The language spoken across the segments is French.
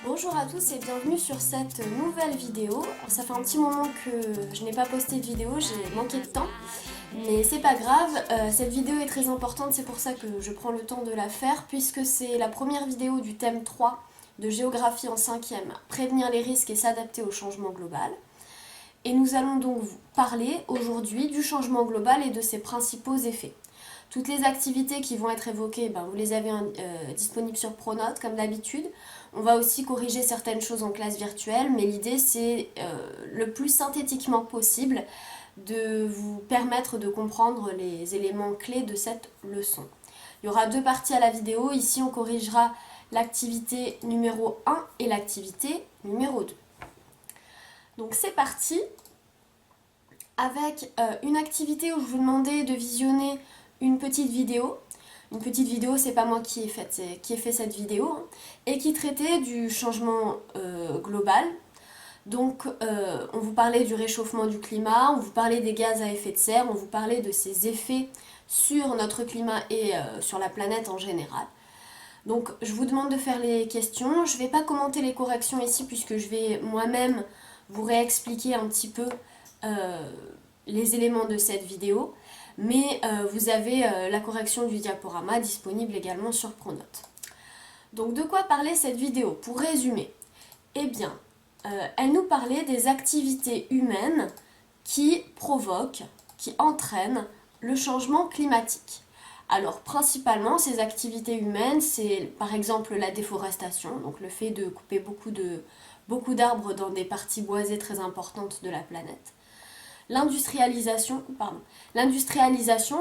Bonjour à tous et bienvenue sur cette nouvelle vidéo. Alors, ça fait un petit moment que je n'ai pas posté de vidéo, j'ai manqué de temps, mais c'est pas grave, cette vidéo est très importante, c'est pour ça que je prends le temps de la faire, puisque c'est la première vidéo du thème 3 de géographie en 5e, prévenir les risques et s'adapter au changement global. Et nous allons donc vous parler aujourd'hui du changement global et de ses principaux effets. Toutes les activités qui vont être évoquées, vous les avez disponibles sur Pronote comme d'habitude. On va aussi corriger certaines choses en classe virtuelle, mais l'idée c'est le plus synthétiquement possible de vous permettre de comprendre les éléments clés de cette leçon. Il y aura deux parties à la vidéo. Ici on corrigera l'activité numéro 1 et l'activité numéro 2. Donc c'est parti avec une activité où je vous demandais de visionner une petite vidéo. Une petite vidéo, c'est pas moi qui ai fait cette vidéo, hein, et qui traitait du changement global. Donc on vous parlait du réchauffement du climat, on vous parlait des gaz à effet de serre, on vous parlait de ses effets sur notre climat et sur la planète en général. Donc je vous demande de faire les questions. Je ne vais pas commenter les corrections ici puisque je vais moi-même vous réexpliquer un petit peu les éléments de cette vidéo. Mais vous avez la correction du diaporama disponible également sur Pronote. Donc de quoi parlait cette vidéo? Pour résumer, eh bien, elle nous parlait des activités humaines qui provoquent, qui entraînent le changement climatique. Alors principalement ces activités humaines, c'est par exemple la déforestation, donc le fait de couper beaucoup d'arbres dans des parties boisées très importantes de la planète. L'industrialisation,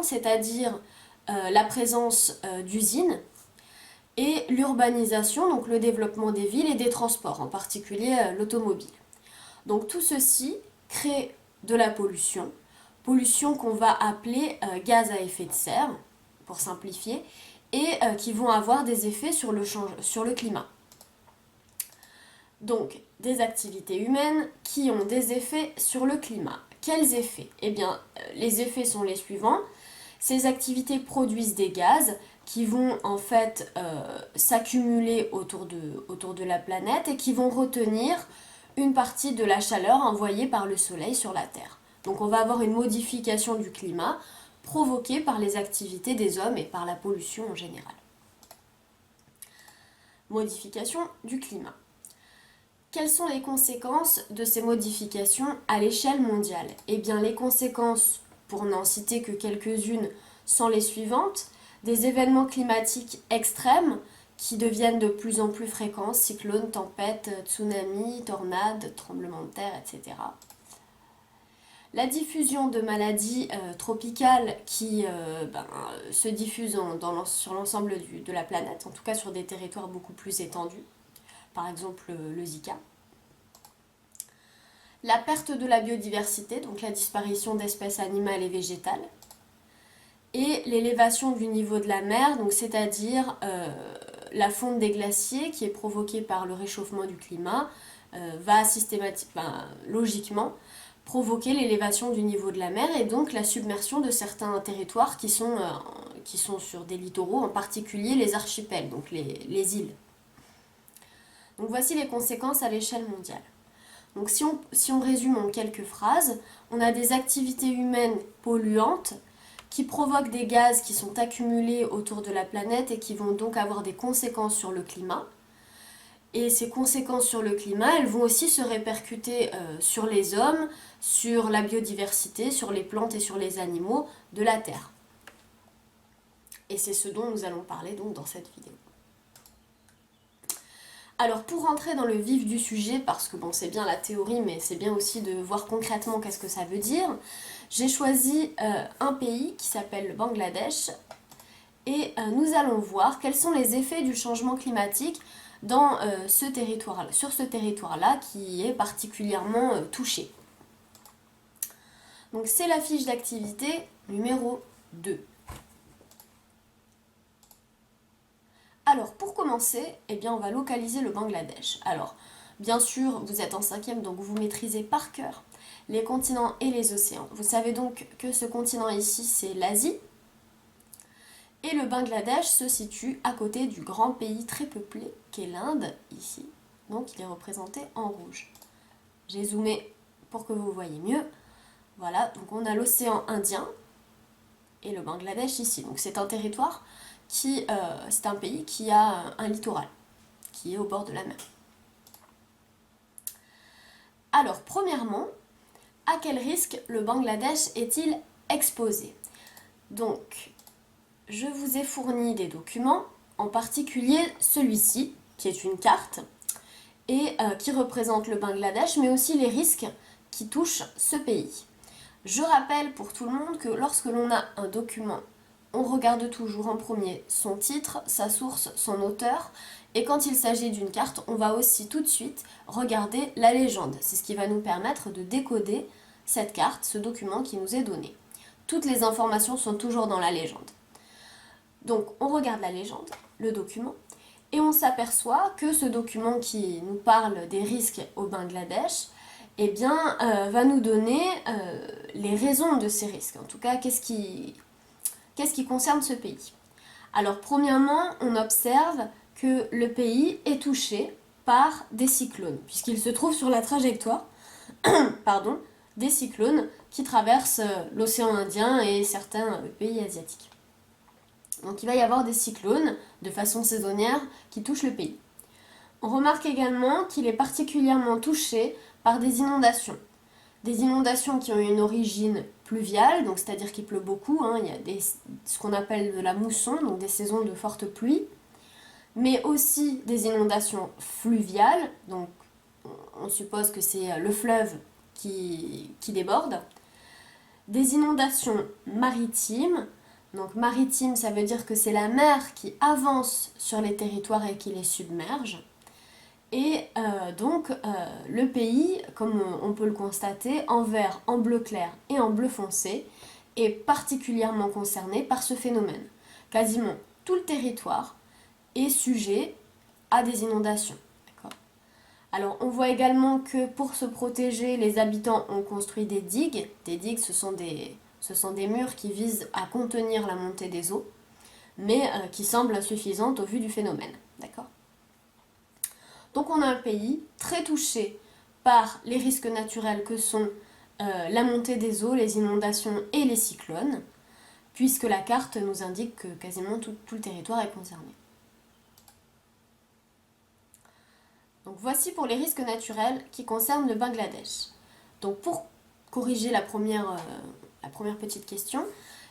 c'est-à-dire la présence d'usines, et l'urbanisation, donc le développement des villes et des transports, en particulier l'automobile. Donc tout ceci crée de la pollution, pollution qu'on va appeler gaz à effet de serre, pour simplifier, et qui vont avoir des effets sur le climat. Donc des activités humaines qui ont des effets sur le climat. Quels effets? Eh bien, les effets sont les suivants. Ces activités produisent des gaz qui vont en fait s'accumuler autour de la planète et qui vont retenir une partie de la chaleur envoyée par le soleil sur la Terre. Donc on va avoir une modification du climat provoquée par les activités des hommes et par la pollution en général. Modification du climat. Quelles sont les conséquences de ces modifications à l'échelle mondiale? Eh bien, les conséquences, pour n'en citer que quelques-unes, sont les suivantes. Des événements climatiques extrêmes qui deviennent de plus en plus fréquents, cyclones, tempêtes, tsunamis, tornades, tremblements de terre, etc. La diffusion de maladies tropicales qui se diffusent sur l'ensemble de la planète, en tout cas sur des territoires beaucoup plus étendus, par exemple le Zika. La perte de la biodiversité, donc la disparition d'espèces animales et végétales. Et l'élévation du niveau de la mer, donc c'est-à-dire la fonte des glaciers qui est provoquée par le réchauffement du climat, va logiquement provoquer l'élévation du niveau de la mer et donc la submersion de certains territoires qui sont sur des littoraux, en particulier les archipels, donc les îles. Donc voici les conséquences à l'échelle mondiale. Donc si on résume en quelques phrases, on a des activités humaines polluantes qui provoquent des gaz qui sont accumulés autour de la planète et qui vont donc avoir des conséquences sur le climat. Et ces conséquences sur le climat, elles vont aussi se répercuter sur les hommes, sur la biodiversité, sur les plantes et sur les animaux de la Terre. Et c'est ce dont nous allons parler donc dans cette vidéo. Alors pour rentrer dans le vif du sujet, parce que bon c'est bien la théorie mais c'est bien aussi de voir concrètement qu'est-ce que ça veut dire, j'ai choisi un pays qui s'appelle le Bangladesh et nous allons voir quels sont les effets du changement climatique sur ce territoire-là qui est particulièrement touché. Donc c'est la fiche d'activité numéro 2. Alors, pour commencer, eh bien, on va localiser le Bangladesh. Alors, bien sûr, vous êtes en 5e, donc vous maîtrisez par cœur les continents et les océans. Vous savez donc que ce continent ici, c'est l'Asie. Et le Bangladesh se situe à côté du grand pays très peuplé qu'est l'Inde, ici. donc il est représenté en rouge. J'ai zoomé pour que vous voyez mieux. Voilà, donc on a l'océan Indien et le Bangladesh ici. Donc c'est un territoire c'est un pays qui a un littoral, qui est au bord de la mer. Alors, premièrement, à quel risque le Bangladesh est-il exposé? Donc, je vous ai fourni des documents, en particulier celui-ci, qui est une carte, et qui représente le Bangladesh, mais aussi les risques qui touchent ce pays. Je rappelle pour tout le monde que lorsque l'on a un document, on regarde toujours en premier son titre, sa source, son auteur, et quand il s'agit d'une carte, on va aussi tout de suite regarder la légende. C'est ce qui va nous permettre de décoder cette carte, ce document qui nous est donné. Toutes les informations sont toujours dans la légende. Donc on regarde la légende, le document, et on s'aperçoit que ce document qui nous parle des risques au Bangladesh, eh bien, va nous donner les raisons de ces risques. En tout cas, qu'est-ce qui concerne ce pays. Alors, premièrement, on observe que le pays est touché par des cyclones, puisqu'il se trouve sur la trajectoire des cyclones qui traversent l'océan Indien et certains pays asiatiques. Donc il va y avoir des cyclones de façon saisonnière qui touchent le pays. On remarque également qu'il est particulièrement touché par des inondations. Des inondations qui ont une origine pluviale, donc c'est-à-dire qu'il pleut beaucoup, il y a ce qu'on appelle de la mousson, donc des saisons de fortes pluies, mais aussi des inondations fluviales, donc on suppose que c'est le fleuve qui déborde, des inondations maritimes, donc maritime ça veut dire que c'est la mer qui avance sur les territoires et qui les submerge, et le pays, comme on peut le constater, en vert, en bleu clair et en bleu foncé, est particulièrement concerné par ce phénomène. Quasiment tout le territoire est sujet à des inondations. D'accord. Alors on voit également que pour se protéger, les habitants ont construit des digues. Des digues, ce sont des murs qui visent à contenir la montée des eaux, mais qui semblent insuffisantes au vu du phénomène. D'accord. Donc on a un pays très touché par les risques naturels que sont la montée des eaux, les inondations et les cyclones, puisque la carte nous indique que quasiment tout le territoire est concerné. Donc voici pour les risques naturels qui concernent le Bangladesh. Donc pour corriger la première petite question,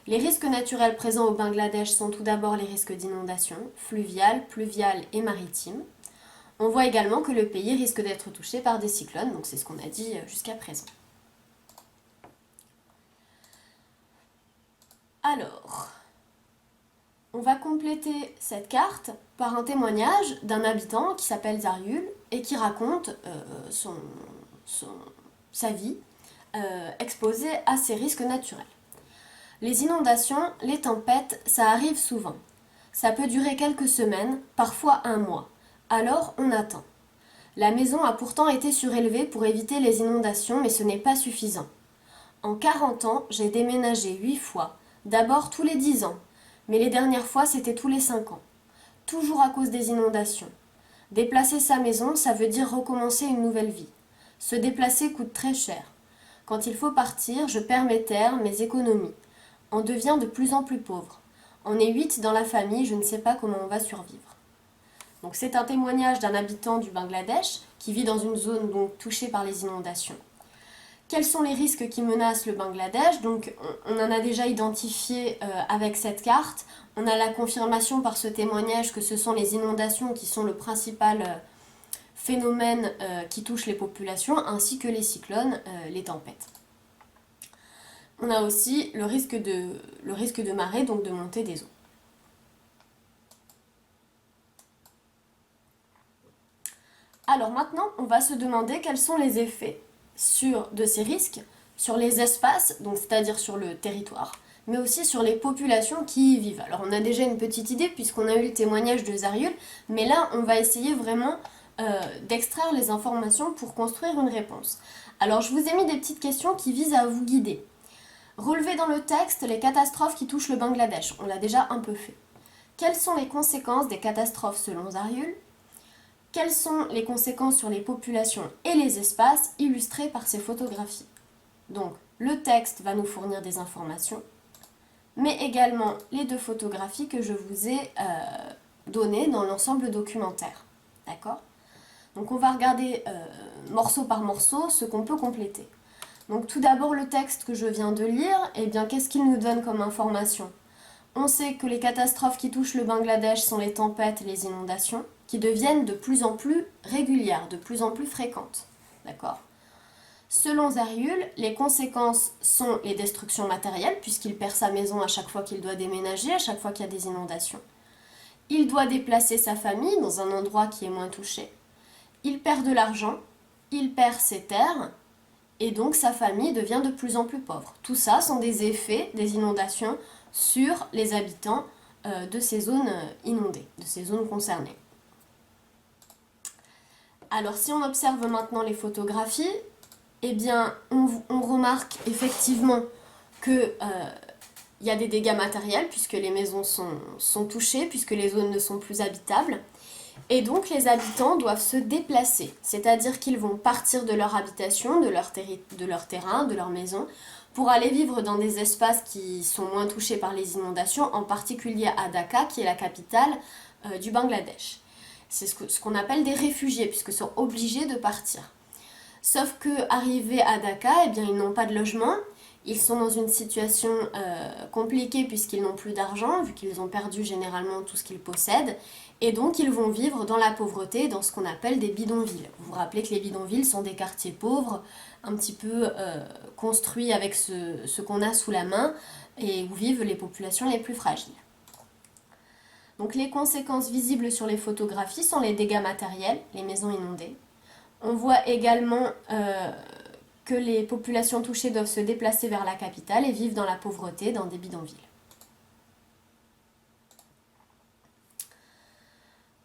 les risques naturels présents au Bangladesh sont tout d'abord les risques d'inondation, fluviales, pluviales et maritimes. On voit également que le pays risque d'être touché par des cyclones, donc c'est ce qu'on a dit jusqu'à présent. Alors, on va compléter cette carte par un témoignage d'un habitant qui s'appelle Zaryul et qui raconte sa vie exposée à ces risques naturels. Les inondations, les tempêtes, ça arrive souvent. Ça peut durer quelques semaines, parfois un mois. Alors on attend. La maison a pourtant été surélevée pour éviter les inondations, mais ce n'est pas suffisant. En 40 ans, j'ai déménagé 8 fois, d'abord tous les 10 ans, mais les dernières fois c'était tous les 5 ans. Toujours à cause des inondations. Déplacer sa maison, ça veut dire recommencer une nouvelle vie. Se déplacer coûte très cher. Quand il faut partir, je perds mes terres, mes économies. On devient de plus en plus pauvre. On est 8 dans la famille, je ne sais pas comment on va survivre. Donc c'est un témoignage d'un habitant du Bangladesh qui vit dans une zone donc touchée par les inondations. Quels sont les risques qui menacent le Bangladesh? Donc on en a déjà identifié avec cette carte. On a la confirmation par ce témoignage que ce sont les inondations qui sont le principal phénomène qui touche les populations, ainsi que les cyclones, les tempêtes. On a aussi le risque de marée, donc de montée des eaux. Alors maintenant, on va se demander quels sont les effets de ces risques sur les espaces, donc c'est-à-dire sur le territoire, mais aussi sur les populations qui y vivent. Alors on a déjà une petite idée puisqu'on a eu le témoignage de Zaryul, mais là on va essayer vraiment d'extraire les informations pour construire une réponse. Alors je vous ai mis des petites questions qui visent à vous guider. Relevez dans le texte les catastrophes qui touchent le Bangladesh, on l'a déjà un peu fait. Quelles sont les conséquences des catastrophes selon Zaryul? Quelles sont les conséquences sur les populations et les espaces illustrées par ces photographies? Donc, le texte va nous fournir des informations, mais également les deux photographies que je vous ai données dans l'ensemble documentaire. D'accord? Donc, on va regarder morceau par morceau ce qu'on peut compléter. Donc, tout d'abord, le texte que je viens de lire, eh bien, qu'est-ce qu'il nous donne comme information? On sait que les catastrophes qui touchent le Bangladesh sont les tempêtes et les inondations, qui deviennent de plus en plus régulières, de plus en plus fréquentes. D'accord? Selon Zariul, les conséquences sont les destructions matérielles, puisqu'il perd sa maison à chaque fois qu'il doit déménager, à chaque fois qu'il y a des inondations. Il doit déplacer sa famille dans un endroit qui est moins touché. Il perd de l'argent, il perd ses terres, et donc sa famille devient de plus en plus pauvre. Tout ça sont des effets des inondations sur les habitants de ces zones inondées, de ces zones concernées. Alors si on observe maintenant les photographies, eh bien on remarque effectivement que il y a des dégâts matériels puisque les maisons sont touchées, puisque les zones ne sont plus habitables. Et donc les habitants doivent se déplacer, c'est-à-dire qu'ils vont partir de leur habitation, de leur terrain, de leur maison, pour aller vivre dans des espaces qui sont moins touchés par les inondations, en particulier à Dhaka, qui est la capitale du Bangladesh. C'est ce qu'on appelle des réfugiés, puisqu'ils sont obligés de partir. Sauf qu'arrivés à Dhaka, eh bien, ils n'ont pas de logement, ils sont dans une situation compliquée puisqu'ils n'ont plus d'argent, vu qu'ils ont perdu généralement tout ce qu'ils possèdent, et donc ils vont vivre dans la pauvreté, dans ce qu'on appelle des bidonvilles. Vous vous rappelez que les bidonvilles sont des quartiers pauvres, un petit peu construits avec ce qu'on a sous la main, et où vivent les populations les plus fragiles. Donc les conséquences visibles sur les photographies sont les dégâts matériels, les maisons inondées. On voit également que les populations touchées doivent se déplacer vers la capitale et vivent dans la pauvreté, dans des bidonvilles.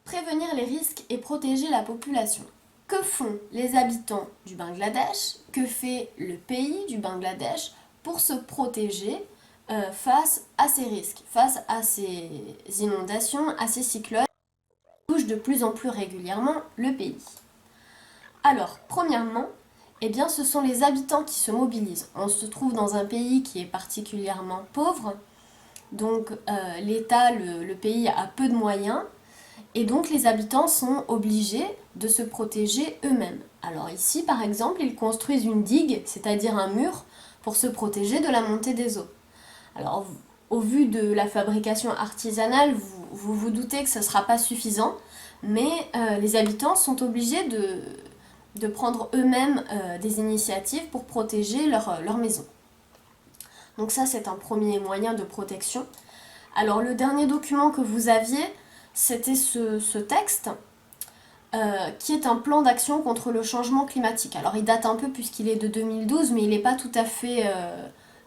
Prévenir les risques et protéger la population. Que font les habitants du Bangladesh? Que fait le pays du Bangladesh pour se protéger face à ces risques, face à ces inondations, à ces cyclones qui touchent de plus en plus régulièrement le pays? Alors, premièrement, eh bien, ce sont les habitants qui se mobilisent. On se trouve dans un pays qui est particulièrement pauvre, donc l'État, le pays a peu de moyens, et donc les habitants sont obligés de se protéger eux-mêmes. Alors ici, par exemple, ils construisent une digue, c'est-à-dire un mur, pour se protéger de la montée des eaux. Alors, au vu de la fabrication artisanale, vous doutez que ce ne sera pas suffisant, mais les habitants sont obligés de prendre eux-mêmes des initiatives pour protéger leur maison. Donc ça, c'est un premier moyen de protection. Alors le dernier document que vous aviez, c'était ce texte, qui est un plan d'action contre le changement climatique. Alors il date un peu puisqu'il est de 2012, mais il n'est pas tout à fait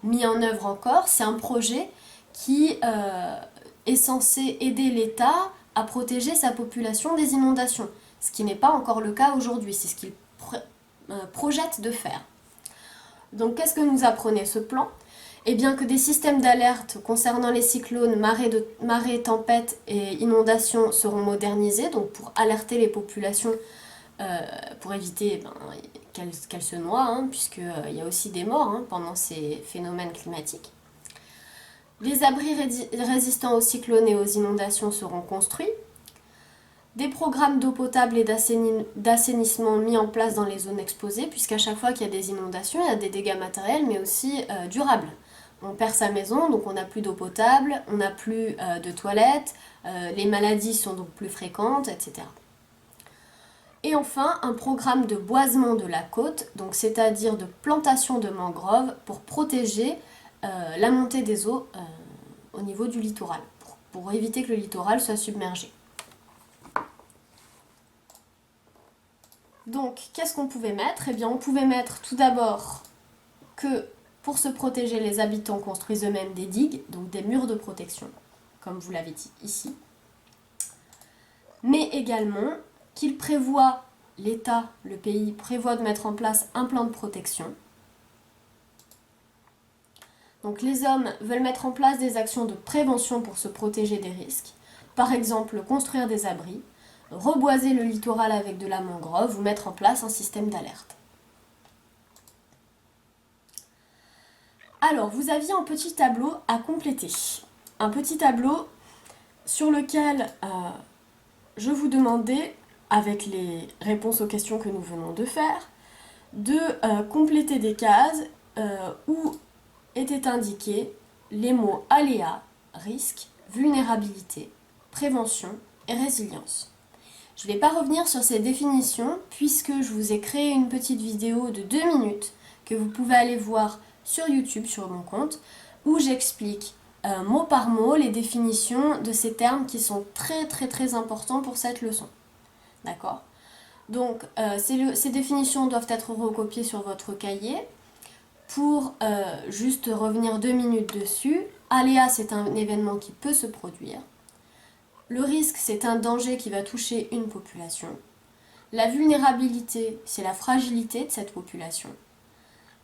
mis en œuvre encore. C'est un projet qui est censé aider l'État à protéger sa population des inondations, ce qui n'est pas encore le cas aujourd'hui, c'est ce qu'il projette de faire. Donc qu'est-ce que nous apprenait ce plan? Eh bien que des systèmes d'alerte concernant les cyclones, marées, tempêtes et inondations seront modernisés, donc pour alerter les populations, pour éviter qu'elles se noient, puisqu'il y a aussi des morts pendant ces phénomènes climatiques. Les abris résistants aux cyclones et aux inondations seront construits. Des programmes d'eau potable et d'assainissement mis en place dans les zones exposées, puisqu'à chaque fois qu'il y a des inondations, il y a des dégâts matériels, mais aussi durables. On perd sa maison, donc on n'a plus d'eau potable, on n'a plus de toilettes, les maladies sont donc plus fréquentes, etc. Et enfin, un programme de boisement de la côte, donc c'est-à-dire de plantation de mangroves pour protéger la montée des eaux au niveau du littoral, pour éviter que le littoral soit submergé. Donc, qu'est-ce qu'on pouvait mettre? Eh bien, on pouvait mettre tout d'abord que pour se protéger, les habitants construisent eux-mêmes des digues, donc des murs de protection, comme vous l'avez dit ici. Mais également qu'il prévoit, l'État, le pays, prévoit de mettre en place un plan de protection. Donc les hommes veulent mettre en place des actions de prévention pour se protéger des risques. Par exemple, construire des abris, reboiser le littoral avec de la mangrove ou mettre en place un système d'alerte. Alors, vous aviez un petit tableau à compléter. Un petit tableau sur lequel je vous demandais, avec les réponses aux questions que nous venons de faire, de compléter des cases où étaient indiqués les mots aléa, risque, vulnérabilité, prévention et résilience. Je ne vais pas revenir sur ces définitions puisque je vous ai créé une petite vidéo de 2 minutes que vous pouvez aller voir sur YouTube, sur mon compte, où j'explique mot par mot les définitions de ces termes qui sont très importants pour cette leçon. D'accord ? Donc, ces définitions doivent être recopiées sur votre cahier. Pour juste revenir 2 minutes dessus, aléa, c'est un événement qui peut se produire. Le risque, c'est un danger qui va toucher une population. La vulnérabilité, c'est la fragilité de cette population.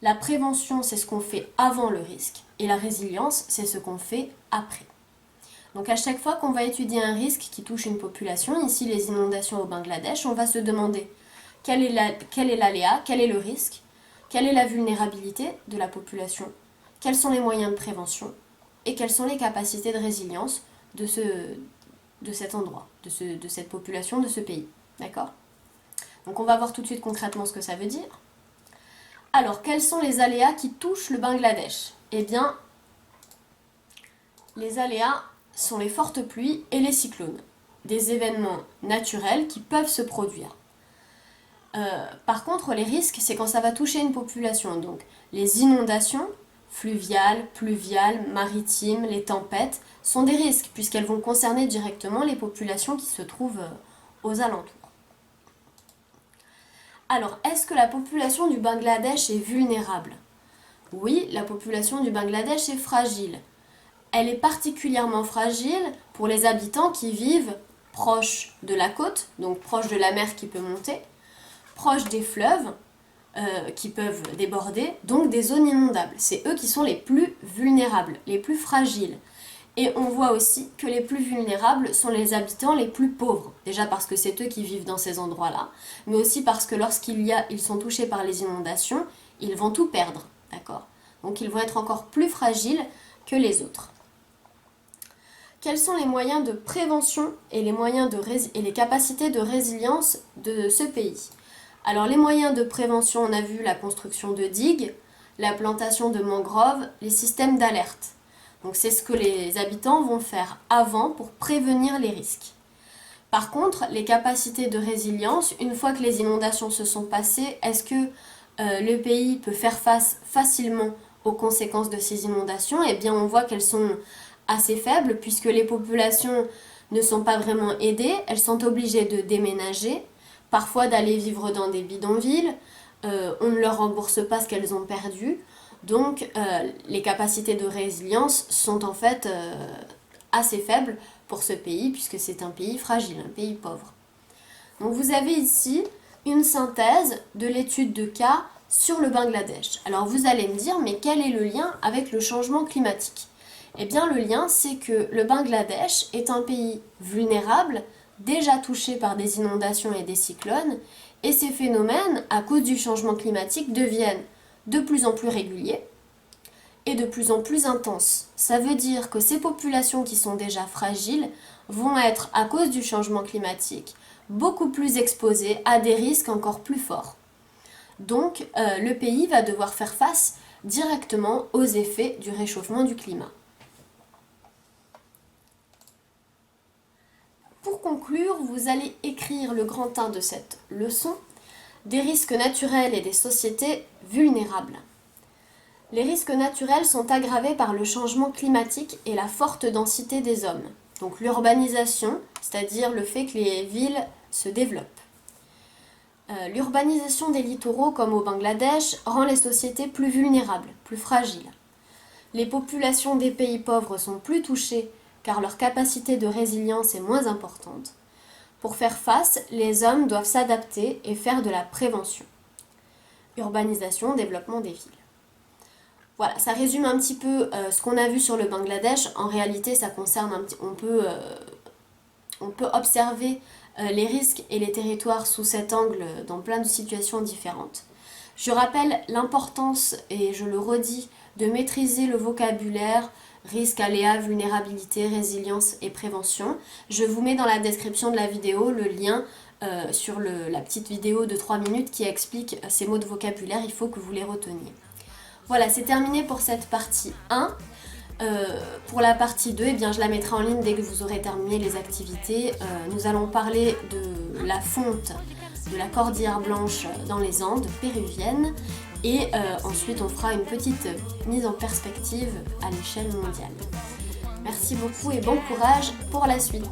La prévention, c'est ce qu'on fait avant le risque. Et la résilience, c'est ce qu'on fait après. Donc à chaque fois qu'on va étudier un risque qui touche une population, ici les inondations au Bangladesh, on va se demander quel est l'aléa, quel est le risque, quelle est la vulnérabilité de la population, quels sont les moyens de prévention et quelles sont les capacités de résilience de cet endroit, de cette population, de ce pays. D'accord ? Donc on va voir tout de suite concrètement ce que ça veut dire. Alors, quels sont les aléas qui touchent le Bangladesh ? Eh bien, les aléas sont les fortes pluies et les cyclones, des événements naturels qui peuvent se produire. Par contre, les risques, c'est quand ça va toucher une population. Donc, les inondations fluviales, pluviales, maritimes, les tempêtes sont des risques puisqu'elles vont concerner directement les populations qui se trouvent aux alentours. Alors, est-ce que la population du Bangladesh est vulnérable ? Oui, la population du Bangladesh est fragile. Elle est particulièrement fragile pour les habitants qui vivent proche de la côte, donc proche de la mer qui peut monter, proche des fleuves qui peuvent déborder, donc des zones inondables. C'est eux qui sont les plus vulnérables, les plus fragiles. Et on voit aussi que les plus vulnérables sont les habitants les plus pauvres. Déjà parce que c'est eux qui vivent dans ces endroits-là, mais aussi parce que ils sont touchés par les inondations, ils vont tout perdre. D'accord ? Donc ils vont être encore plus fragiles que les autres. Quels sont les moyens de prévention et les capacités de résilience de ce pays ? Alors les moyens de prévention, on a vu la construction de digues, la plantation de mangroves, les systèmes d'alerte. Donc c'est ce que les habitants vont faire avant pour prévenir les risques. Par contre, les capacités de résilience, une fois que les inondations se sont passées, est-ce que le pays peut faire face facilement aux conséquences de ces inondations ? Eh bien, on voit qu'elles sont assez faibles puisque les populations ne sont pas vraiment aidées, elles sont obligées de déménager, parfois d'aller vivre dans des bidonvilles, on ne leur rembourse pas ce qu'elles ont perdu. Donc les capacités de résilience sont en fait assez faibles pour ce pays puisque c'est un pays fragile, un pays pauvre. Donc vous avez ici une synthèse de l'étude de cas sur le Bangladesh. Alors vous allez me dire, mais quel est le lien avec le changement climatique ? Eh bien le lien, c'est que le Bangladesh est un pays vulnérable, déjà touché par des inondations et des cyclones, et ces phénomènes, à cause du changement climatique, deviennent de plus en plus réguliers et de plus en plus intenses. Ça veut dire que ces populations qui sont déjà fragiles vont être, à cause du changement climatique, beaucoup plus exposées à des risques encore plus forts. Donc, le pays va devoir faire face directement aux effets du réchauffement du climat. Pour conclure, vous allez écrire le grand 1 de cette leçon, des risques naturels et des sociétés vulnérables. Les risques naturels sont aggravés par le changement climatique et la forte densité des hommes. Donc l'urbanisation, c'est-à-dire le fait que les villes se développent. L'urbanisation des littoraux, comme au Bangladesh, rend les sociétés plus vulnérables, plus fragiles. Les populations des pays pauvres sont plus touchées car leur capacité de résilience est moins importante. Pour faire face, les hommes doivent s'adapter et faire de la prévention. Urbanisation, développement des villes. Voilà, ça résume un petit peu ce qu'on a vu sur le Bangladesh. En réalité, ça concerne on peut observer les risques et les territoires sous cet angle dans plein de situations différentes. Je rappelle l'importance, et je le redis, de maîtriser le vocabulaire, risque, aléa, vulnérabilité, résilience et prévention. Je vous mets dans la description de la vidéo le lien sur la petite vidéo de 3 minutes qui explique ces mots de vocabulaire, il faut que vous les reteniez. Voilà, c'est terminé pour cette partie 1. Pour la partie 2, eh bien, je la mettrai en ligne dès que vous aurez terminé les activités. Nous allons parler de la fonte de la cordillère blanche dans les Andes péruviennes et ensuite on fera une petite mise en perspective à l'échelle mondiale. Merci beaucoup et bon courage pour la suite.